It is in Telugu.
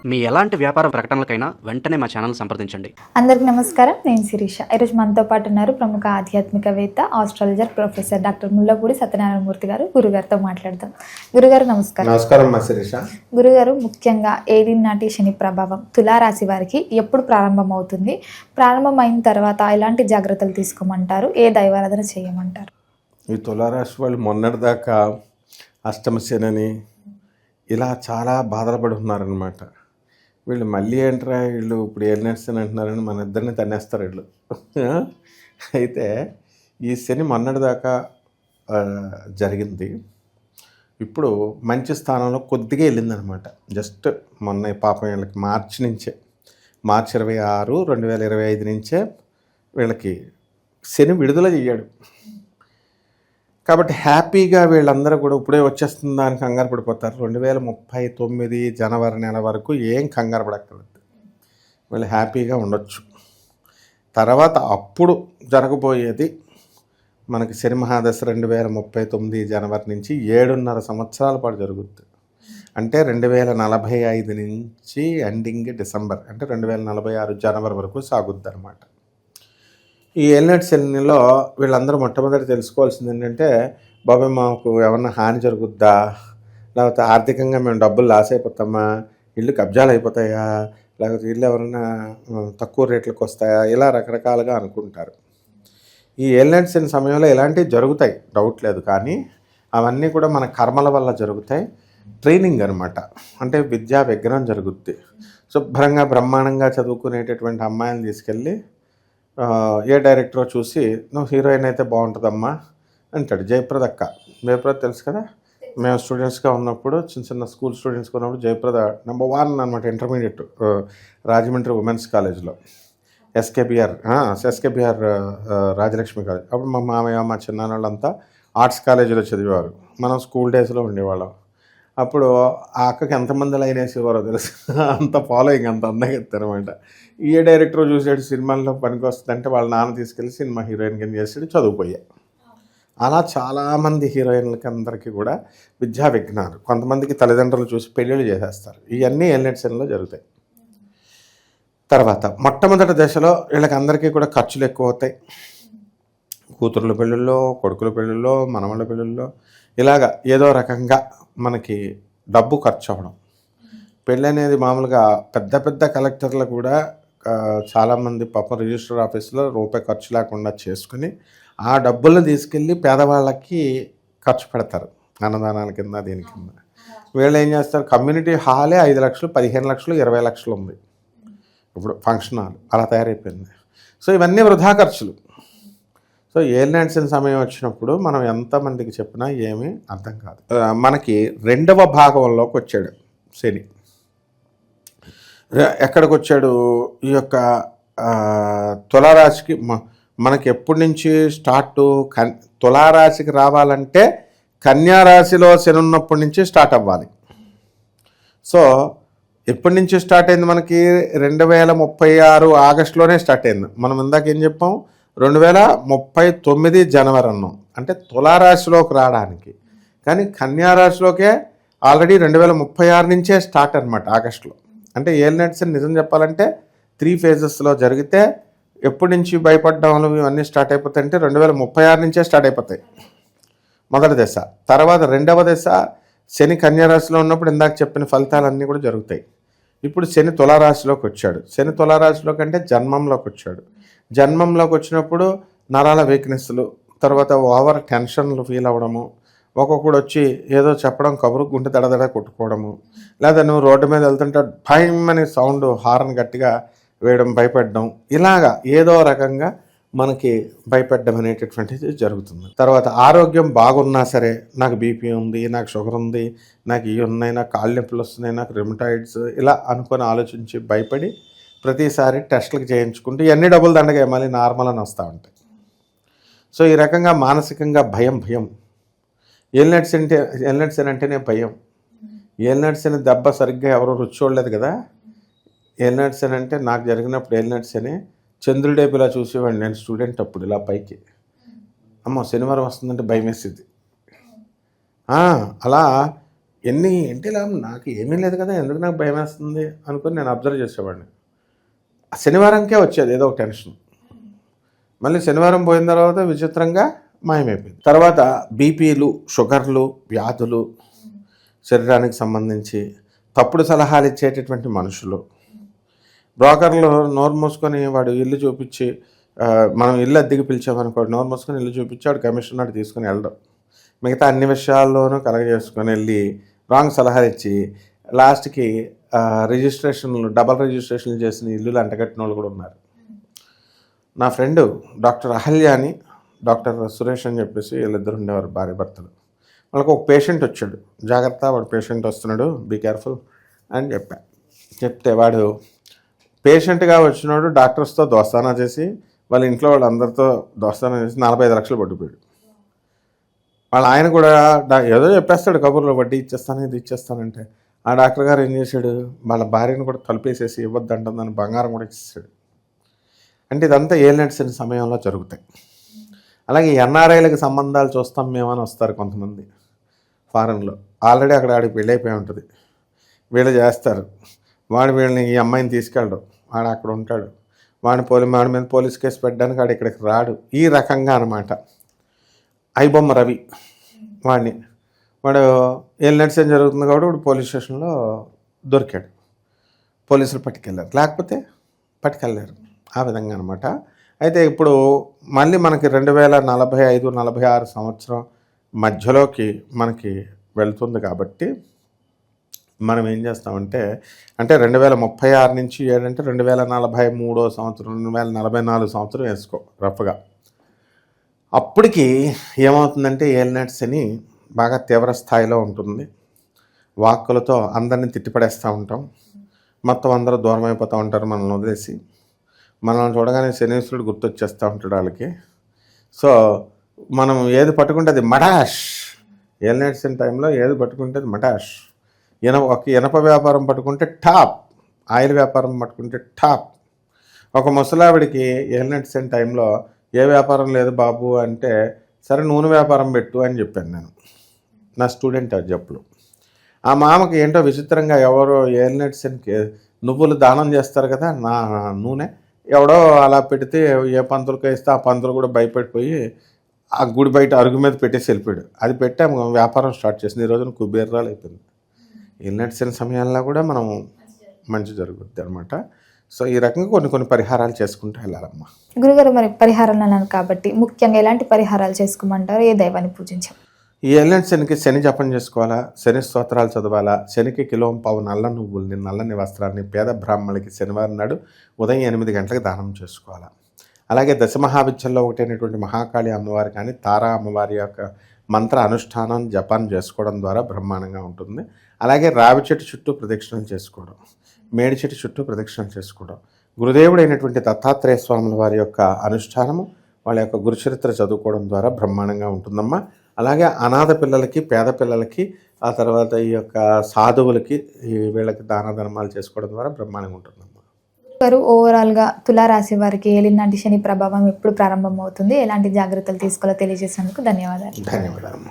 మీ ఎలాంటి వ్యాపార ప్రకటనలకైనా వెంటనే మా ఛానల్ సంప్రదించండి. అందరికీ నమస్కారం. నేను శిరీష. ఈరోజు మనతో పాటు ఉన్నారు ప్రముఖ ఆధ్యాత్మికవేత్త, astrologer professor doctor Mullapudi Satyanarayana Murthy గారు. గురుగారితో మాట్లాడదాం. గురుగారు నమస్కారం. నమస్కారం మా శిరీష. గురుగారు, ముఖ్యంగా ఏలినాటి శని ప్రభావం తులారాశి వారికి ఎప్పుడు ప్రారంభమవుతుంది? ప్రారంభమైన తర్వాత ఎలాంటి జాగ్రత్తలు తీసుకోమంటారు? ఏ దైవారాధన చేయమంటారు? ఈ తులారాశి వాళ్ళు మొన్నటిదాకా అష్టమశనని ఇలా చాలా బాధలు పడి ఉన్నారనమాట. వీళ్ళు మళ్ళీ ఏంట్రా వీళ్ళు ఇప్పుడు ఏం నడుస్తాను అంటున్నారని మన ఇద్దరిని తన్నేస్తారు వీళ్ళు. అయితే ఈ శని మొన్నటిదాకా జరిగింది. ఇప్పుడు మంచి స్థానంలో కొద్దిగా వెళ్ళిందనమాట. జస్ట్ మొన్న పాపం వీళ్ళకి మార్చి 26, 2025 నుంచే వీళ్ళకి శని విడుదల చెయ్యాడు. కాబట్టి హ్యాపీగా వీళ్ళందరూ కూడా ఇప్పుడే వచ్చేస్తుంది దానికి కంగారు పడిపోతారు. 2039 జనవరి నెల వరకు ఏం కంగారు పడక్కర్లేదు, వీళ్ళు హ్యాపీగా ఉండొచ్చు. తర్వాత అప్పుడు జరగబోయేది మనకి శని మహాదశ 2039 జనవరి నుంచి 7.5 సంవత్సరాల పాటు జరుగుతుంది. అంటే 2045 నుంచి ఎండింగ్ డిసెంబర్, అంటే 2046 జనవరి వరకు సాగుద్ది అనమాట. ఈ ఏలినాటి శనిలో వీళ్ళందరూ మొట్టమొదటి తెలుసుకోవాల్సింది ఏంటంటే, బాబాయ్ మాకు ఏమన్నా హాని జరుగుద్దా, లేకపోతే ఆర్థికంగా మేము డబ్బులు లాస్ అయిపోతామా, ఇల్లు కబ్జాలు అయిపోతాయా, లేకపోతే ఇల్లు ఎవరైనా తక్కువ రేట్లకు వస్తాయా, ఇలా రకరకాలుగా అనుకుంటారు. ఈ ఏలినాటి శని సమయంలో ఇలాంటివి జరుగుతాయి, డౌట్ లేదు. కానీ అవన్నీ కూడా మన కర్మల వల్ల జరుగుతాయి. ట్రైనింగ్ అనమాట. అంటే విద్యా విజ్ఞానం జరుగుద్ది. శుభ్రంగా బ్రహ్మాండంగా చదువుకునేటటువంటి అమ్మాయిని తీసుకెళ్ళి ఏ డైరెక్టరో చూసి, నువ్వు హీరోయిన్ అయితే బాగుంటుందమ్మా అంటాడు. జయప్రద తెలుసు కదా, మేము స్టూడెంట్స్గా ఉన్నప్పుడు, చిన్న స్కూల్ స్టూడెంట్స్గా ఉన్నప్పుడు జయప్రద నెంబర్ 1 అనమాట. ఇంటర్మీడియట్ రాజమండ్రి ఉమెన్స్ కాలేజ్లో ఎస్కేబిఆర్ రాజలక్ష్మి కాలేజ్. అప్పుడు మా మామయ్య మా చిన్నాన్నోళ్ళంతా ఆర్ట్స్ కాలేజీలో చదివేవారు. మనం స్కూల్ డేస్లో ఉండేవాళ్ళం. అప్పుడు ఆ అక్కకి ఎంతమంది లైన్ వేసేవారో తెలుసు. అంత ఫాలోయింగ్, అంత అందంగా అనమాట. ఏ డైరెక్టర్ చూసాడు సినిమాల్లో పనికి వస్తుందంటే వాళ్ళ నాన్న తీసుకెళ్ళి సినిమా హీరోయిన్ కింద చేసాడు, చదువుపోయా. అలా చాలామంది హీరోయిన్లకి అందరికీ కూడా విద్యా విఘ్నాలు, కొంతమందికి తల్లిదండ్రులు చూసి పెళ్ళిళ్ళు చేసేస్తారు. ఇవన్నీ ఏలినాటి శనిలో జరుగుతాయి. తర్వాత మొట్టమొదటి దశలో వీళ్ళకి అందరికీ కూడా ఖర్చులు ఎక్కువ అవుతాయి. కూతుర్ల పెళ్ళిళ్ళలో, కొడుకుల పెళ్ళిళ్ళలో, మనవళ్ళ పెళ్ళిళ్ళలో ఇలాగా ఏదో రకంగా మనకి డబ్బు ఖర్చు అవ్వడం. పెళ్ళి అనేది మామూలుగా పెద్ద పెద్ద కలెక్టర్లు కూడా చాలామంది పాపం రిజిస్టర్ ఆఫీస్లో రూపాయి ఖర్చు లేకుండా చేసుకుని ఆ డబ్బులను తీసుకెళ్ళి పేదవాళ్ళకి ఖర్చు పెడతారు, అన్నదానాల కింద దీని కింద. వీళ్ళు ఏం చేస్తారు, కమ్యూనిటీ హాలే 5 లక్షలు, 15 లక్షలు, 20 లక్షలు ఉంది ఇప్పుడు ఫంక్షన్ హాల్, అలా తయారైపోయింది. సో ఇవన్నీ వృధా ఖర్చులు. సో ఏలినాటి శని సమయం వచ్చినప్పుడు మనం ఎంతమందికి చెప్పినా ఏమీ అర్థం కాదు. మనకి 2వ భాగంలోకి వచ్చాడు శని. ఎక్కడికి వచ్చాడు? ఈ యొక్క తులారాశికి మనకి ఎప్పటి నుంచి స్టార్ట్? తులారాశికి రావాలంటే కన్యారాశిలో శని ఉన్నప్పటి నుంచి స్టార్ట్ అవ్వాలి. సో ఎప్పటి నుంచి స్టార్ట్ అయింది? మనకి 2036 ఆగస్టులోనే స్టార్ట్ అయింది. మనం ఇందాక ఏం చెప్పాం, 2039 జనవరి అన్నాం, అంటే తులారాశిలోకి రావడానికి. కానీ కన్యారాశిలోకే ఆల్రెడీ 2036 నుంచే స్టార్ట్ అనమాట, ఆగస్టులో. అంటే ఏలినాటి శని నిజం చెప్పాలంటే 3 ఫేజెస్లో జరిగితే ఎప్పటి నుంచి భయపడ్డాము ఇవన్నీ స్టార్ట్ అయిపోతాయి అంటే 2036 నుంచే స్టార్ట్ అయిపోతాయి మొదటి దశ. తర్వాత 2వ దశ శని కన్యారాశిలో ఉన్నప్పుడు ఇందాక చెప్పిన ఫలితాలన్నీ కూడా జరుగుతాయి. ఇప్పుడు శని తులారాశిలోకి వచ్చాడు. శని తులారాశిలోకి అంటే జన్మంలోకి వచ్చాడు. జన్మంలోకి వచ్చినప్పుడు నరాల వీక్నెస్లు, తర్వాత ఓవర్ టెన్షన్లు ఫీల్ అవ్వడము, ఒక్కొక్కడు వచ్చి ఏదో చెప్పడం, కబురు గుంటె దడదడ కొట్టుకోవడము, లేదా నువ్వు రోడ్డు మీద వెళ్తుంటే భయం అనే సౌండ్, హార్న్ గట్టిగా వేయడం, భయపెట్టడం, ఇలాగా ఏదో రకంగా మనకి భయపెట్టడం అనేటటువంటిది జరుగుతుంది. తర్వాత ఆరోగ్యం బాగున్నా సరే, నాకు బీపీ ఉంది, నాకు షుగర్ ఉంది, నాకు ఇవి ఉన్నాయి, నాకు కాళ్ళు నొప్పులు వస్తున్నాయి, నాకు రిమటాయిడ్స్, ఇలా అనుకొని ఆలోచించి భయపడి ప్రతిసారి టెస్టులకు చేయించుకుంటూ ఇవన్నీ డబ్బులు దండగా మళ్ళీ నార్మల్ అని వస్తూ ఉంటాయి. సో ఈ రకంగా మానసికంగా భయం. ఏలినాటి శని అంటేనే భయం. ఏలినాటి శని దెబ్బ సరిగ్గా ఎవరో రుచి చూడలేదు కదా. ఏలినాటి శని అంటే నాకు జరిగినప్పుడు ఏలినాటి శని చంద్రుడేపు ఇలా చూసేవాడిని నేను స్టూడెంట్ అప్పుడు. ఇలా పైకి అమ్మో శనివారం వస్తుందంటే భయం వేసేది. అలా ఏంటి ఇలా నాకు ఏమీ లేదు కదా, ఎందుకు నాకు భయం వేస్తుంది అనుకుని నేను అబ్జర్వ్ చేసేవాడిని. శనివారంకే వచ్చేది ఏదో ఒక టెన్షన్. మళ్ళీ శనివారం పోయిన తర్వాత విచిత్రంగా మాయమైపోయింది. తర్వాత బీపీలు, షుగర్లు, వ్యాధులు, శరీరానికి సంబంధించి తప్పుడు సలహాలు ఇచ్చేటటువంటి మనుషులు, బ్రోకర్లు నోరు మూసుకొని వాడు ఇల్లు చూపించి, మనం ఇల్లు అద్దెకి పిలిచామనుకోండి, నోరు మూసుకొని ఇల్లు చూపించి వాడు కమిషన్ నాడు తీసుకుని వెళ్ళడం, మిగతా అన్ని విషయాల్లోనూ కలగజేసుకొని వెళ్ళి రాంగ్ సలహాలు ఇచ్చి లాస్ట్కి రిజిస్ట్రేషన్లు, డబల్ రిజిస్ట్రేషన్లు చేసిన ఇల్లులు అంటగట్టిన వాళ్ళు కూడా ఉన్నారు. నా ఫ్రెండు డాక్టర్ అహల్య అని, డాక్టర్ సురేష్ అని చెప్పేసి వీళ్ళిద్దరు ఉండేవారు భార్య భర్తలు. వాళ్ళకి ఒక పేషెంట్ వచ్చాడు, జాగ్రత్త వాడు పేషెంట్ వస్తున్నాడు, బీ కేర్ఫుల్ అని చెప్తే వాడు పేషెంట్గా వచ్చినాడు డాక్టర్స్తో దోస్తానా చేసి వాళ్ళ ఇంట్లో వాళ్ళందరితో దోస్తానా చేసి 45 లక్షలు పట్టుకుపోయాడు. వాళ్ళ ఆయన కూడా ఏదో చెప్పేస్తాడు కబుర్లో, వడ్డీ ఇచ్చేస్తాను ఇది ఇచ్చేస్తానంటే, ఆ డాక్టర్ గారు ఏం చేశాడు, వాళ్ళ భార్యను కూడా తలుపేసేసి ఇవ్వద్దంటుందని బంగారం కూడా ఇచ్చేసాడు. అంటే ఇదంతా ఏలినట్స్ సమయంలో జరుగుతాయి. అలాగే ఎన్ఆర్ఐలకు సంబంధాలు చూస్తాం మేమని వస్తారు కొంతమంది ఫారెన్లో, ఆల్రెడీ అక్కడ ఆడికి పెళ్ళి అయిపోయి ఉంటుంది, వీళ్ళు చేస్తారు, వాడు వీళ్ళని ఈ అమ్మాయిని తీసుకెళ్ళడు, వాడు అక్కడ ఉంటాడు, వాడి మీద పోలీస్ కేసు పెట్టడానికి వాడు ఇక్కడికి రాడు, ఈ రకంగా అనమాట. ఐబొమ్మ రవి వాడు ఏలినట్స్ ఏం జరుగుతుంది కాబట్టి వాడు పోలీస్ స్టేషన్లో దొరికాడు, పోలీసులు పట్టుకెళ్ళారు, లేకపోతే పట్టుకెళ్ళారు, ఆ విధంగా అనమాట. అయితే ఇప్పుడు మళ్ళీ మనకి 2045-46 సంవత్సరం మధ్యలోకి మనకి వెళ్తుంది కాబట్టి మనం ఏం చేస్తామంటే, అంటే 2036 నుంచి ఏంటంటే 2043 సంవత్సరం, 2044 సంవత్సరం వేసుకో రఫ్గా. అప్పటికి ఏమవుతుందంటే ఏలినట్స్ అని బాగా తీవ్ర స్థాయిలో ఉంటుంది. వాక్కులతో అందరినీ తిట్టిపడేస్తూ ఉంటాం, మొత్తం అందరూ దూరం అయిపోతూ ఉంటారు మనల్ని వదిలేసి. మనల్ని చూడగానే శనీశ్వరుడు గుర్తొచ్చేస్తూ ఉంటాడు వాళ్ళకి. సో మనం ఏది పట్టుకుంటే అది మటాష్. ఏలినట్స్ టైంలో ఏది పట్టుకుంటే అది మటాష్. ఒక ఇనప వ్యాపారం పట్టుకుంటే టాప్, ఆయిల్ వ్యాపారం పట్టుకుంటే టాప్. ఒక ముసలావిడికి ఏలినట్స్ టైంలో ఏ వ్యాపారం లేదు బాబు అంటే, సరే నూనె వ్యాపారం పెట్టు అని చెప్పాను నేను, నా స్టూడెంట్ అది చెప్పుడు. ఆ మామకి ఏంటో విచిత్రంగా ఎవరో ఏలినట్స్ నువ్వులు దానం చేస్తారు కదా, నా నూనె ఎవడో అలా పెడితే ఏ పంతులకి వేస్తే ఆ పంతులు కూడా భయపడిపోయి ఆ గుడి బయట అరుగు మీద పెట్టేసి వెళ్ళిపోయాడు. అది పెట్టి వ్యాపారం స్టార్ట్ చేసింది, ఈ రోజున కుబేర్రాలు అయిపోయింది. ఏలినట్స్ సమయాల్లో కూడా మనం మంచి జరుగుద్ది అనమాట. సో ఈ రకంగా కొన్ని పరిహారాలు చేసుకుంటూ వెళ్ళాలమ్మా. గురుగారు, మరి పరిహారాలు అన్నాను కాబట్టి ముఖ్యంగా ఎలాంటి పరిహారాలు చేసుకోమంటారు, ఏ దైవాన్ని పూజించాం? ఈ ఏలినట్స్కి శని జపం చేసుకోవాలా, శని స్తోత్రాలు చదవాలా, శనికి కిలోం పావు నల్ల నువ్వుల్ని, నల్లని వస్త్రాన్ని పేద బ్రాహ్మణులకి శనివారం నాడు ఉదయం 8 గంటలకు దానం చేసుకోవాలా. అలాగే దశమహావిద్యల్లో ఒకటైనటువంటి మహాకాళి అమ్మవారి కానీ తారా అమ్మవారి యొక్క మంత్ర అనుష్ఠానం జపాన్ చేసుకోవడం ద్వారా బ్రహ్మాండంగా ఉంటుంది. అలాగే రావి చెట్టు చుట్టూ ప్రదక్షిణం చేసుకోవడం, మేడి చెట్టు చుట్టూ ప్రదక్షిణం చేసుకోవడం, గురుదేవుడైనటువంటి దత్తాత్రేయ స్వాముల వారి యొక్క అనుష్ఠానము, వాళ్ళ యొక్క గురుచరిత్ర చదువుకోవడం ద్వారా బ్రహ్మాండంగా ఉంటుందమ్మా. అలాగే అనాథ పిల్లలకి, పేద పిల్లలకి, ఆ తర్వాత ఈ యొక్క సాధువులకి, వీళ్ళకి దాన ధర్మాలు చేసుకోవడం ద్వారా బ్రహ్మాండంగా ఉంటుందమ్మా. గారు, ఓవరాల్గా తులారాశి వారికి ఏలినాటి శని ప్రభావం ఎప్పుడు ప్రారంభమవుతుంది, ఎలాంటి జాగ్రత్తలు తీసుకోవాలో తెలియజేసినందుకు ధన్యవాదాలు. ధన్యవాదాలు.